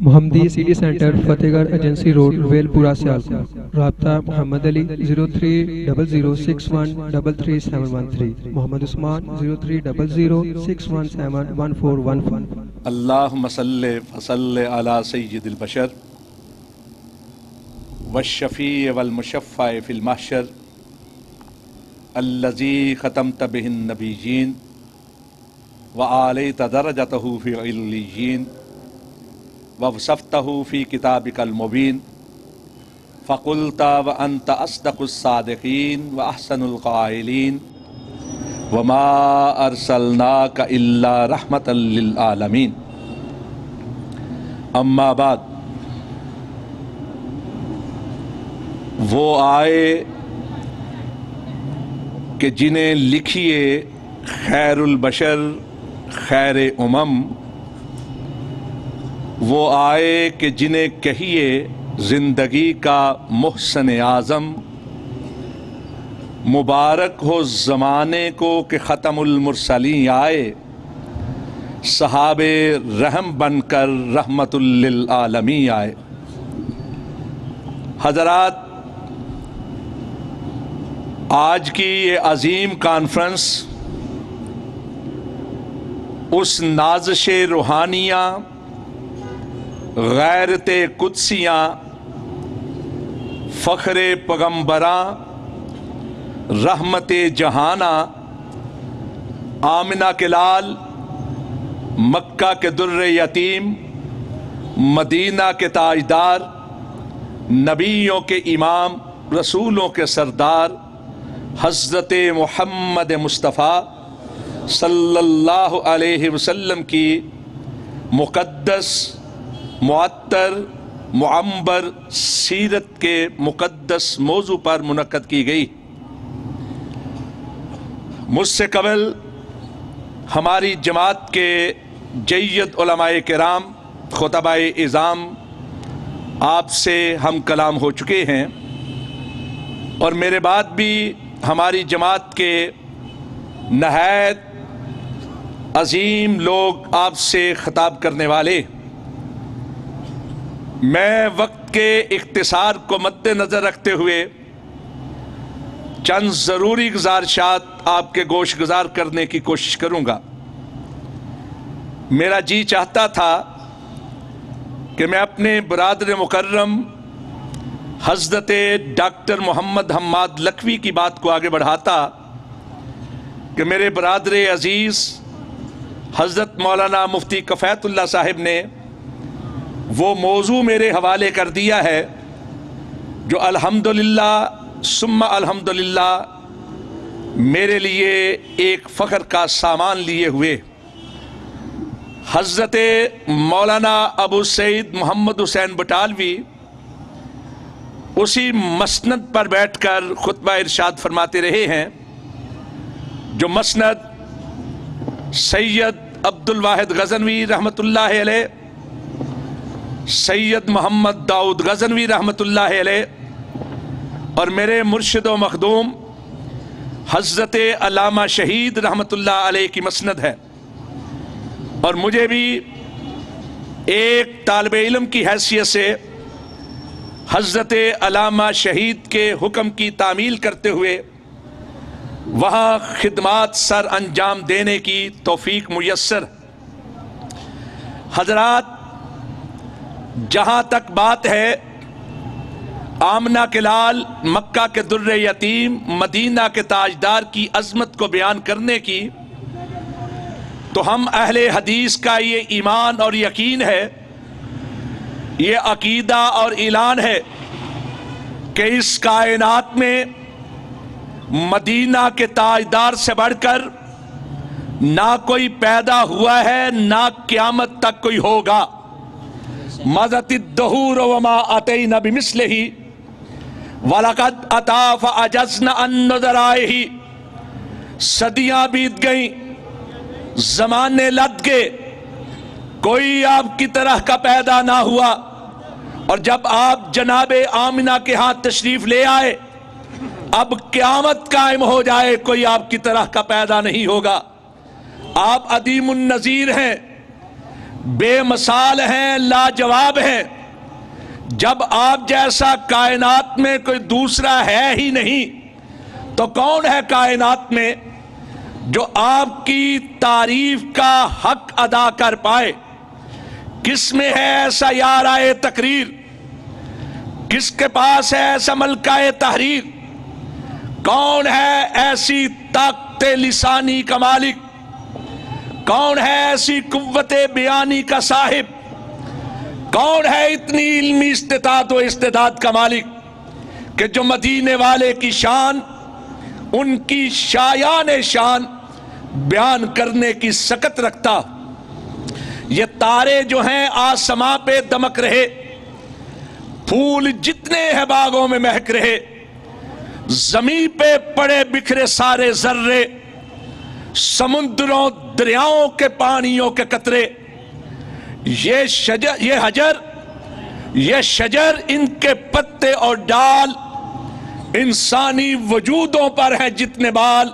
محمدی city centre فتح گڑھ agency road well پورہ سیالکوٹ۔ رابطہ محمد علی 0300613373 محمد عثمان 030061711415۔ اللہم صلی وسلم علی سید البشر والشفیع والمشفع فی المحشر الذی ختمت بہ النبیین وعالیت درجتہ فی علیین ووصفتہ فی کتابک المبین فقلت وانت اصدق الصادقین واحسن القائلین وما ارسلناک الا رحمتا للعالمین۔ اما بعد، وہ آئے کہ جنہیں لکھیے خیر البشر خیر امم، وہ آئے کہ جنہیں کہیے زندگی کا محسن اعظم، مبارک ہو زمانے کو کہ ختم المرسلین آئے، صحاب رحم بن کر رحمت للعالمین آئے۔ حضرات، آج کی یہ عظیم کانفرنس اس نازش روحانیہ، غیرت قدسیاں، فخر پیغمبراں، رحمت جہانہ، آمنہ کے لال، مکہ کے در یتیم، مدینہ کے تاجدار، نبیوں کے امام، رسولوں کے سردار، حضرت محمد مصطفیٰ صلی اللہ علیہ وسلم کی مقدس، معطر، معمبر سیرت کے مقدس موضوع پر منعقد کی گئی۔ مجھ سے قبل ہماری جماعت کے جید علماء کرام، خطباء اعظام آپ سے ہم کلام ہو چکے ہیں، اور میرے بعد بھی ہماری جماعت کے نہایت عظیم لوگ آپ سے خطاب کرنے والے۔ میں وقت کے اختصار کو مد نظر رکھتے ہوئے چند ضروری گزارشات آپ کے گوش گزار کرنے کی کوشش کروں گا۔ میرا جی چاہتا تھا کہ میں اپنے برادر مکرم حضرت ڈاکٹر محمد حماد لکھوی کی بات کو آگے بڑھاتا کہ میرے برادر عزیز حضرت مولانا مفتی کفایت اللہ صاحب نے وہ موضوع میرے حوالے کر دیا ہے جو الحمدللہ ثم الحمدللہ میرے لیے ایک فخر کا سامان لیے ہوئے۔ حضرت مولانا ابو سعید محمد حسین بٹالوی اسی مسند پر بیٹھ کر خطبہ ارشاد فرماتے رہے ہیں جو مسند سید عبد الواحد غزنوی رحمۃ اللہ علیہ، سید محمد داؤد غزنوی رحمۃ اللہ علیہ اور میرے مرشد و مخدوم حضرت علامہ شہید رحمۃ اللہ علیہ کی مسند ہے، اور مجھے بھی ایک طالب علم کی حیثیت سے حضرت علامہ شہید کے حکم کی تعمیل کرتے ہوئے وہاں خدمات سر انجام دینے کی توفیق میسر۔ حضرات، جہاں تک بات ہے آمنہ کے لال، مکہ کے در یتیم، مدینہ کے تاجدار کی عظمت کو بیان کرنے کی، تو ہم اہل حدیث کا یہ ایمان اور یقین ہے، یہ عقیدہ اور اعلان ہے کہ اس کائنات میں مدینہ کے تاجدار سے بڑھ کر نہ کوئی پیدا ہوا ہے، نہ قیامت تک کوئی ہوگا۔ مضت الدہور وما اتینا بمثلہ وَلَقَدْ أَتَى فَعَجَزْنَا عَن نُّذَرَائِهِ۔ صدیاں بیت گئیں، زمانے لد گئے، کوئی آپ کی طرح کا پیدا نہ ہوا، اور جب آپ جناب آمنہ کے ہاں تشریف لے آئے، اب قیامت قائم ہو جائے، کوئی آپ کی طرح کا پیدا نہیں ہوگا۔ آپ عدیم النظیر ہیں، بے مثال ہیں، لاجواب ہیں. جب آپ جیسا کائنات میں کوئی دوسرا ہے ہی نہیں تو کون ہے کائنات میں جو آپ کی تعریف کا حق ادا کر پائے؟ کس میں ہے ایسا یارائے تقریر؟ کس کے پاس ہے ایسا ملکہ تحریر؟ کون ہے ایسی طاقت لسانی کا مالک؟ کون ہے ایسی قوت بیانی کا صاحب؟ کون ہے اتنی علمی استطاعت و استعداد کا مالک کہ جو مدینے والے کی شان، ان کی شایان شان بیان کرنے کی سکت رکھتا؟ یہ تارے جو ہیں آسماں پہ دمک رہے، پھول جتنے ہیں باغوں میں مہک رہے، زمین پہ پڑے بکھرے سارے ذرے، سمندروں دریاؤں کے پانیوں کے قطرے، یہ شجر ان کے پتے اور ڈال، انسانی وجودوں پر ہیں جتنے بال،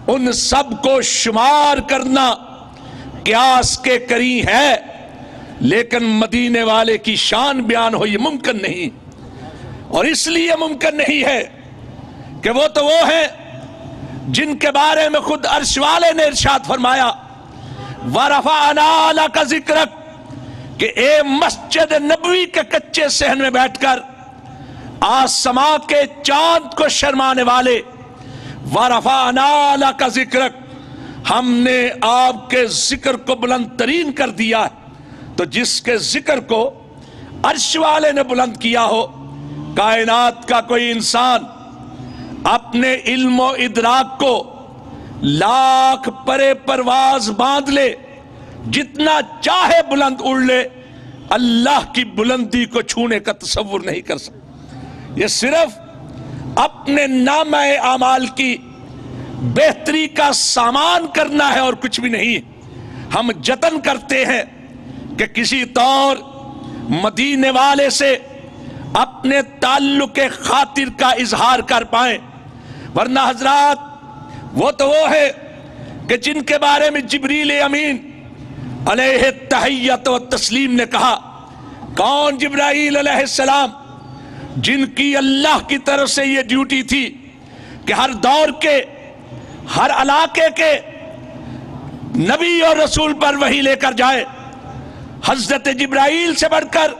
ان سب کو شمار کرنا قیاس کے کری ہے، لیکن مدینے والے کی شان بیان ہو یہ ممکن نہیں. اور اس لیے ممکن نہیں ہے کہ وہ تو وہ ہیں جن کے بارے میں خود عرش والے نے ارشاد فرمایا وَرَفَعْنَا لَكَ ذِكْرَكَ، کہ اے مسجد نبوی کے کچے صحن میں بیٹھ کر آسماں کے چاند کو شرمانے والے، وَرَفَعْنَا لَكَ ذِكْرَكَ، ہم نے آپ کے ذکر کو بلند ترین کر دیا ہے. تو جس کے ذکر کو عرش والے نے بلند کیا ہو، کائنات کا کوئی انسان اپنے علم و ادراک کو لاکھ پرے پرواز باندھ لے، جتنا چاہے بلند اڑ لے، اللہ کی بلندی کو چھونے کا تصور نہیں کر سکتا. یہ صرف اپنے نامہ اعمال کی بہتری کا سامان کرنا ہے اور کچھ بھی نہیں. ہم جتن کرتے ہیں کہ کسی طور مدینے والے سے اپنے تعلق خاطر کا اظہار کر پائیں، ورنہ حضرات وہ تو وہ ہے کہ جن کے بارے میں جبریل امین علیہ التحیت و تسلیم نے کہا. کون؟ جبرائیل علیہ السلام، جن کی اللہ کی طرف سے یہ ڈیوٹی تھی کہ ہر دور کے، ہر علاقے کے نبی اور رسول پر وحی لے کر جائے. حضرت جبرائیل سے بڑھ کر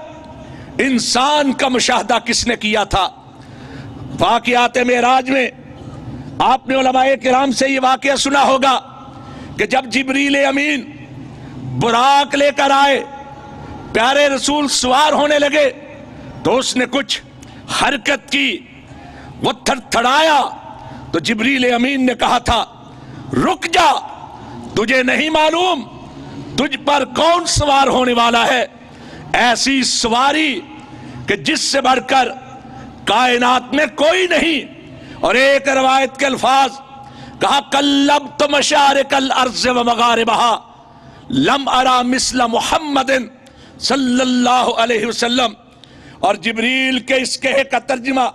انسان کا مشاہدہ کس نے کیا تھا؟ واقعات معراج میں آپ نے علماء کرام سے یہ واقعہ سنا ہوگا کہ جب جبریل امین براق لے کر آئے، پیارے رسول سوار ہونے لگے تو اس نے کچھ حرکت کی، وہ تھڑایا تو جبریل امین نے کہا تھا رک جا، تجھے نہیں معلوم تجھ پر کون سوار ہونے والا ہے؟ ایسی سواری کہ جس سے بڑھ کر کائنات میں کوئی نہیں. اور ایک روایت کے الفاظ کہا قلبت مشارق الارض و مغاربها لم ارى مثل محمد صلی اللہ علیہ وسلم. اور جبریل کے اس کہے کا ترجمہ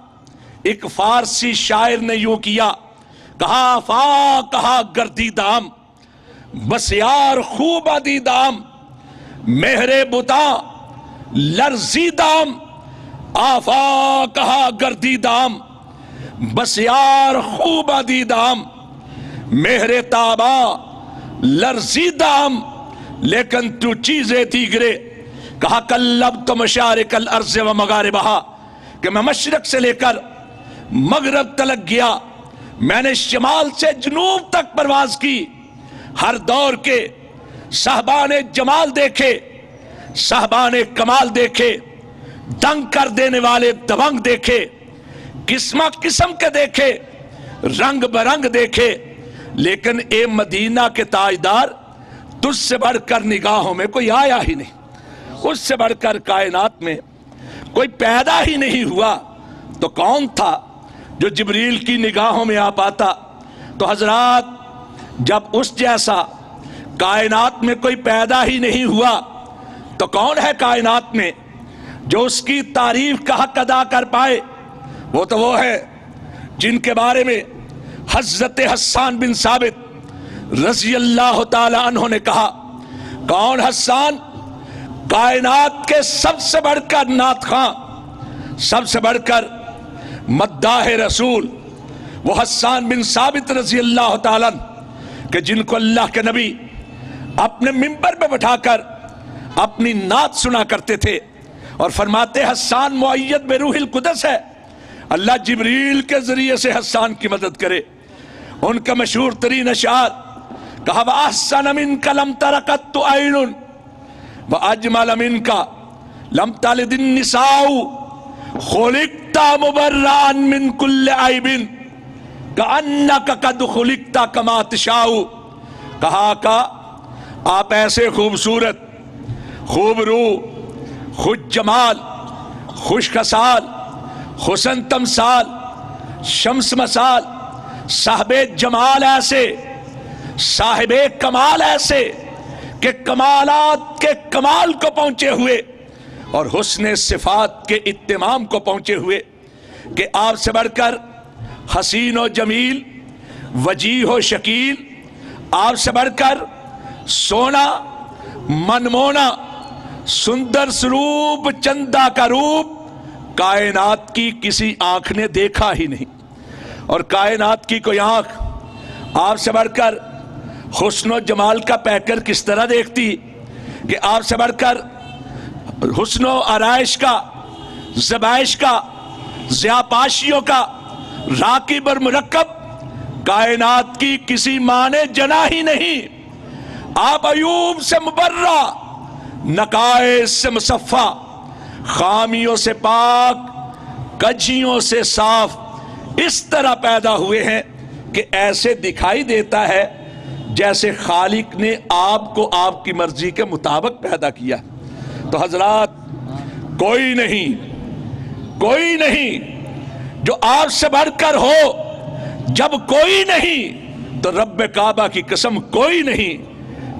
ایک فارسی شاعر نے یوں کیا، کہا کہا گردی دام بس یار خوب آدی دام، مہرے بتا لرزی دام، آفا کہا گردی دام بس یار خوب آدی دام، مہرے تابا لرزی دام لیکن تو چیزیں دیگرے. کہا قلبت مشارق الارض و مغاربها، کہ میں مشرق سے لے کر مغرب تلک گیا، میں نے شمال سے جنوب تک پرواز کی، ہر دور کے صاحبان جمال دیکھے، صاحبان کمال دیکھے، دنگ کر دینے والے دونگ دیکھے، قسمہ قسم کے دیکھے، رنگ برنگ دیکھے، لیکن اے مدینہ کے تاجدار تجھ سے بڑھ کر نگاہوں میں کوئی آیا ہی نہیں، اس سے بڑھ کر کائنات میں کوئی پیدا ہی نہیں ہوا. تو کون تھا جو جبریل کی نگاہوں میں آ پاتا؟ تو حضرات جب اس جیسا کائنات میں کوئی پیدا ہی نہیں ہوا تو کون ہے کائنات میں جو اس کی تعریف کا حق ادا کر پائے؟ وہ تو وہ ہے جن کے بارے میں حضرت حسان بن ثابت رضی اللہ تعالی عنہ نے کہا کون حسان؟ کائنات کے سب سے بڑھ کر نعت خواں، سب سے بڑھ کر مداح رسول، وہ حسان بن ثابت رضی اللہ تعالیٰ کہ جن کو اللہ کے نبی اپنے منبر پہ بٹھا کر اپنی نعت سنا کرتے تھے اور فرماتے حسان مؤید بروح القدس ہے، اللہ جبریل کے ذریعے سے حسان کی مدد کرے۔ ان کا مشہور ترین اشعار کہا وَأَحْسَنَ مِنْكَ لَمْ تَرَ قَطُّ عَيْنٌ وَأَجْمَلَ مِنْكَ لَمْ تَلِدِ النِّسَاءُ خُلِقْتَ مُبَرَّأً مِنْ كُلِّ عَيْبٍ كَأَنَّكَ قَدْ خُلِقْتَ كَمَا تَشَاءُ۔ کہا کہ آپ ایسے خوبصورت، خوب روح، خوش جمال، خوش خصال، حسن تمثال، شمس مثال، صاحب جمال ایسے، صاحب کمال ایسے کہ کمالات کے کمال کو پہنچے ہوئے اور حسن صفات کے اتمام کو پہنچے ہوئے کہ آپ سے بڑھ کر حسین و جمیل، وجیح و شکیل، آپ سے بڑھ کر سونا منمونا، سندر سروپ چندہ کا روپ کائنات کی کسی آنکھ نے دیکھا ہی نہیں۔ اور کائنات کی کوئی آنکھ آپ سے بڑھ کر حسن و جمال کا پیکر کس طرح دیکھتی کہ آپ سے بڑھ کر حسن و آرائش کا، زبائش کا، ضیاپاشیوں کا راکب اور مرکب کائنات کی کسی ماں نے جنا ہی نہیں۔ آپ عیوب سے مبرہ، نقائص سے مصفہ، خامیوں سے پاک، کجیوں سے صاف اس طرح پیدا ہوئے ہیں کہ ایسے دکھائی دیتا ہے جیسے خالق نے آپ کو آپ کی مرضی کے مطابق پیدا کیا۔ تو حضرات کوئی نہیں جو آپ سے بڑھ کر ہو، جب کوئی نہیں تو رب کعبہ کی قسم کوئی نہیں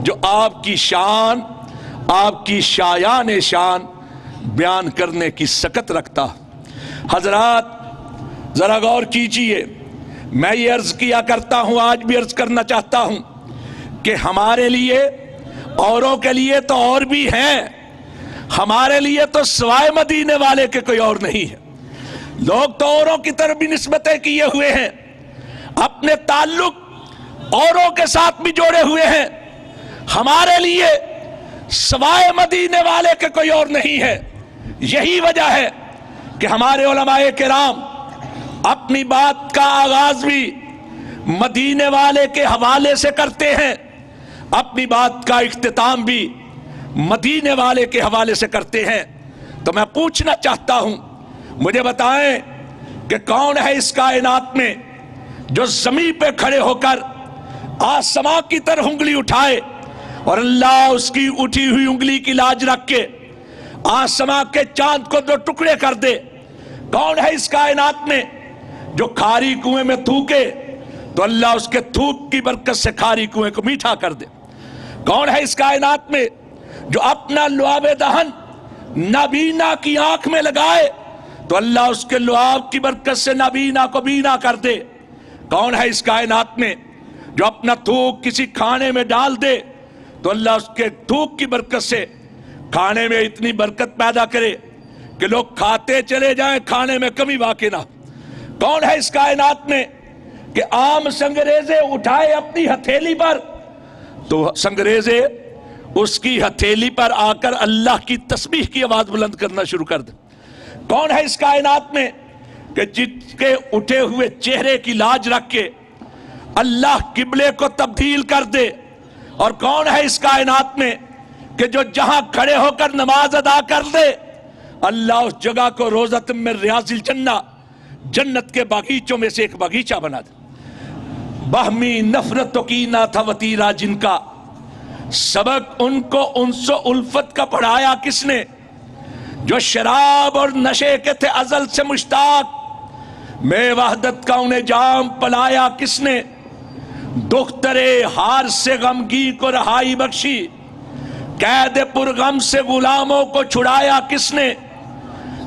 جو آپ کی شان، آپ کی شایان شان بیان کرنے کی سکت رکھتا۔ حضرات ذرا غور کیجئے، میں یہ عرض کیا کرتا ہوں، آج بھی عرض کرنا چاہتا ہوں کہ ہمارے لیے، اوروں کے لیے تو اور بھی ہیں، ہمارے لیے تو سوائے مدینے والے کے کوئی اور نہیں ہے۔ لوگ تو اوروں کی طرف بھی نسبتیں کیے ہوئے ہیں، اپنے تعلق اوروں کے ساتھ بھی جوڑے ہوئے ہیں، ہمارے لیے سوائے مدینے والے کے کوئی اور نہیں ہے۔ یہی وجہ ہے کہ ہمارے علماء کرام اپنی بات کا آغاز بھی مدینے والے کے حوالے سے کرتے ہیں، اپنی بات کا اختتام بھی مدینے والے کے حوالے سے کرتے ہیں۔ تو میں پوچھنا چاہتا ہوں، مجھے بتائیں کہ کون ہے اس کائنات میں جو زمین پہ کھڑے ہو کر آسمان کی طرف انگلی اٹھائے اور اللہ اس کی اٹھی ہوئی انگلی کی لاج رکھ کے آسمان کے چاند کو دو ٹکڑے کر دے؟ کون ہے اس کائنات میں جو کھاری کنویں میں تھوکے تو اللہ اس کے تھوک کی برکت سے کھاری کنویں کو میٹھا کر دے؟ کون ہے اس کائنات میں جو اپنا لعاب دہن نابینا کی آنکھ میں لگائے تو اللہ اس کے لعاب کی برکت سے نابینا کو بینا کر دے؟ کون ہے اس کائنات میں جو اپنا تھوک کسی کھانے میں ڈال دے تو اللہ اس کے تھوک کی برکت سے کھانے میں اتنی برکت پیدا کرے کہ لوگ کھاتے چلے جائیں، کھانے میں کمی واقع نہ؟ کون ہے اس کائنات میں کہ عام سنگریزے اٹھائے اپنی ہتھیلی پر تو سنگریزے اس کی ہتھیلی پر آ کر اللہ کی تسبیح کی آواز بلند کرنا شروع کر دے؟ کون ہے اس کائنات میں کہ جس کے اٹھے ہوئے چہرے کی لاج رکھ کے اللہ قبلے کو تبدیل کر دے؟ اور کون ہے اس کائنات میں کہ جو جہاں کھڑے ہو کر نماز ادا کر دے اللہ اس جگہ کو روضۃ من ریاض الجنہ، جنت کے باغیچوں میں سے ایک باغیچہ بنا دے؟ باہمی نفرت و کینہ تھا وتیرہ جن کا، سبق ان کو انس و الفت کا پڑھایا کس نے؟ جو شراب اور نشے کے تھے ازل سے مشتاق، میں وحدت کا انہیں جام پلایا کس نے؟ دخترے ہار سے غمگی کو رہائی بخشی، قید پرغم سے غلاموں کو چھڑایا کس نے؟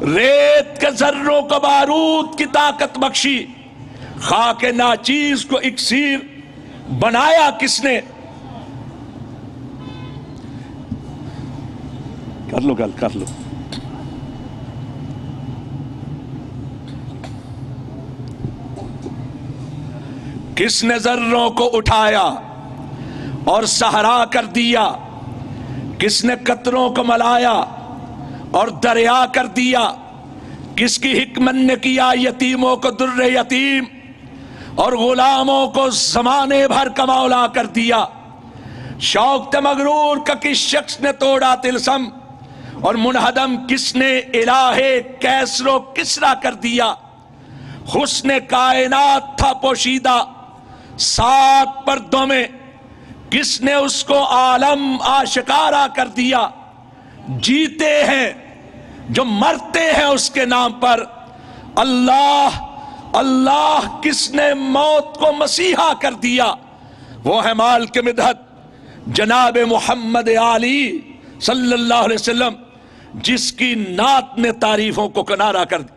ریت کے ذروں کو بارود کی طاقت بخشی، خاک ناچیز کو اکسیر بنایا کس نے؟ کر لو گل کر لو. کس نے ذروں کو اٹھایا اور صحرا کر دیا؟ کس نے قطروں کو ملایا اور دریا کر دیا؟ کس کی حکمت نے کیا یتیموں کو در یتیم اور غلاموں کو زمانے بھر کا مولا کر دیا؟ شوق مغرور کا کس شخص نے توڑا طلسم اور منہدم کس نے الہ کیسر و کسرا کر دیا؟ حسن کائنات تھا پوشیدہ 7 پردوں میں، کس نے اس کو عالم آشکارا کر دیا؟ جیتے ہیں جو مرتے ہیں اس کے نام پر، اللہ اللہ کس نے موت کو مسیحا کر دیا؟ وہ ہے مال کے مدحت جناب محمد علی صلی اللہ علیہ وسلم، جس کی نعت نے تعریفوں کو کنارہ کر دی.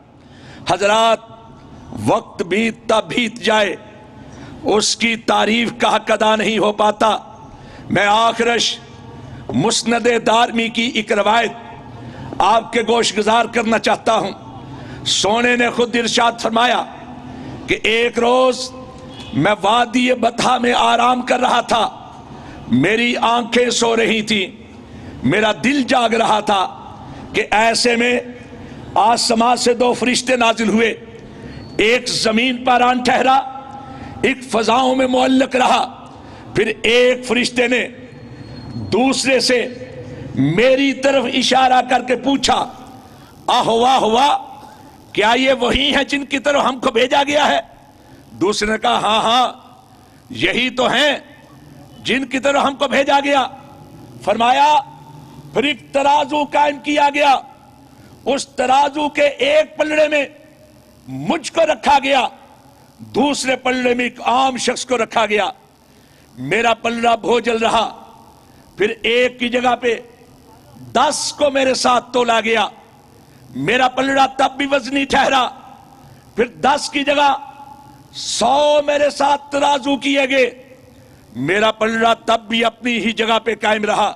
حضرات، وقت بیتتا بیت جائے، اس کی تعریف کا حق ادا نہیں ہو پاتا. میں آخرش مسند دارمی کی ایک روایت آپ کے گوش گزار کرنا چاہتا ہوں. سونے نے خود ارشاد فرمایا کہ ایک روز میں وادی بطحا میں آرام کر رہا تھا، میری آنکھیں سو رہی تھیں، میرا دل جاگ رہا تھا کہ ایسے میں آسمان سے 2 فرشتے نازل ہوئے. ایک زمین پر آن ٹھہرا، ایک فضاؤں میں معلق رہا. پھر ایک فرشتے نے دوسرے سے میری طرف اشارہ کر کے پوچھا، آہوا ہوا، کیا یہ وہی ہیں جن کی طرف ہم کو بھیجا گیا ہے؟ دوسرے نے کہا ہاں ہاں یہی تو ہیں جن کی طرف ہم کو بھیجا گیا. فرمایا پھر ایک ترازو قائم کیا گیا، اس ترازو کے ایک پلڑے میں مجھ کو رکھا گیا، دوسرے پلڑے میں ایک عام شخص کو رکھا گیا. میرا پلڑا بھوجل رہا. پھر ایک کی جگہ پہ 10 کو میرے ساتھ تولا گیا، میرا پلڑا تب بھی وزنی ٹھہرا. پھر 10 کی جگہ 100 میرے ساتھ ترازو کیے گئے، میرا پلڑا تب بھی اپنی ہی جگہ پہ قائم رہا.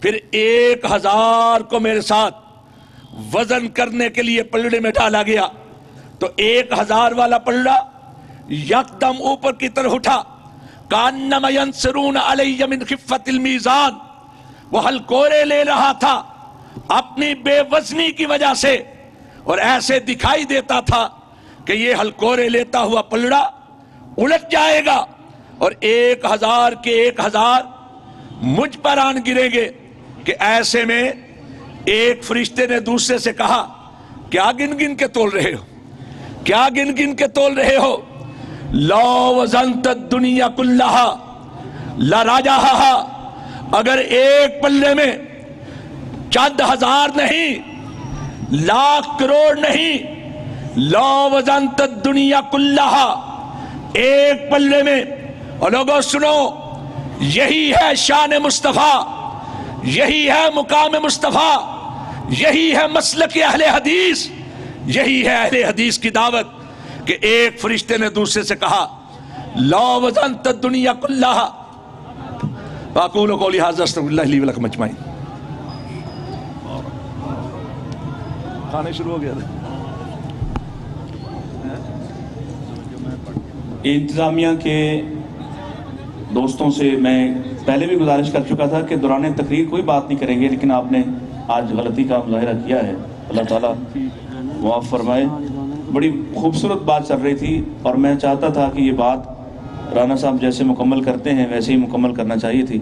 پھر 1000 کو میرے ساتھ وزن کرنے کے لیے پلڑے میں ڈالا گیا تو 1000 والا پلڑا یکدم اوپر کی طرف اٹھا. کانما ینصرون علی من خفت المیزان، وہ ہلکورے لے رہا تھا اپنی بے وزنی کی وجہ سے، اور ایسے دکھائی دیتا تھا کہ یہ ہلکورے لیتا ہوا پلڑا الٹ جائے گا اور 1000 کے 1000 مجھ پر آن گریں گے. کہ ایسے میں ایک فرشتے نے دوسرے سے کہا، کیا گن گن کے تول رہے ہو؟ کیا گن گن کے تول رہے ہو؟ لو وزنت الدنیا کلہا لراجہہا، اگر ایک پلے میں چند ہزار نہیں، لاکھ کروڑ نہیں، لو وزنت الدنیا کلہا، ایک پلے میں. اور لوگوں سنو، یہی ہے شان مصطفیٰ، یہی ہے مقام مصطفیٰ، یہی ہے مسلک اہل حدیث، یہی ہے اہل حدیث کی دعوت. کہ ایک فرشتے نے دوسرے سے کہا، لو وزنت الدنیا کلہا. واقول قولی ھذا استغفر اللہ لی ولکم اجمعین. کھانے شروع ہو گیا تھا. انتظامیہ کے دوستوں سے میں پہلے بھی گزارش کر چکا تھا کہ دوران تقریر کوئی بات نہیں کریں گے، لیکن آپ نے آج غلطی کا مظاہرہ کیا ہے. اللہ تعالیٰ معاف فرمائے. بڑی خوبصورت بات چل رہی تھی اور میں چاہتا تھا کہ یہ بات رانا صاحب جیسے مکمل کرتے ہیں ویسے ہی مکمل کرنا چاہیے تھی.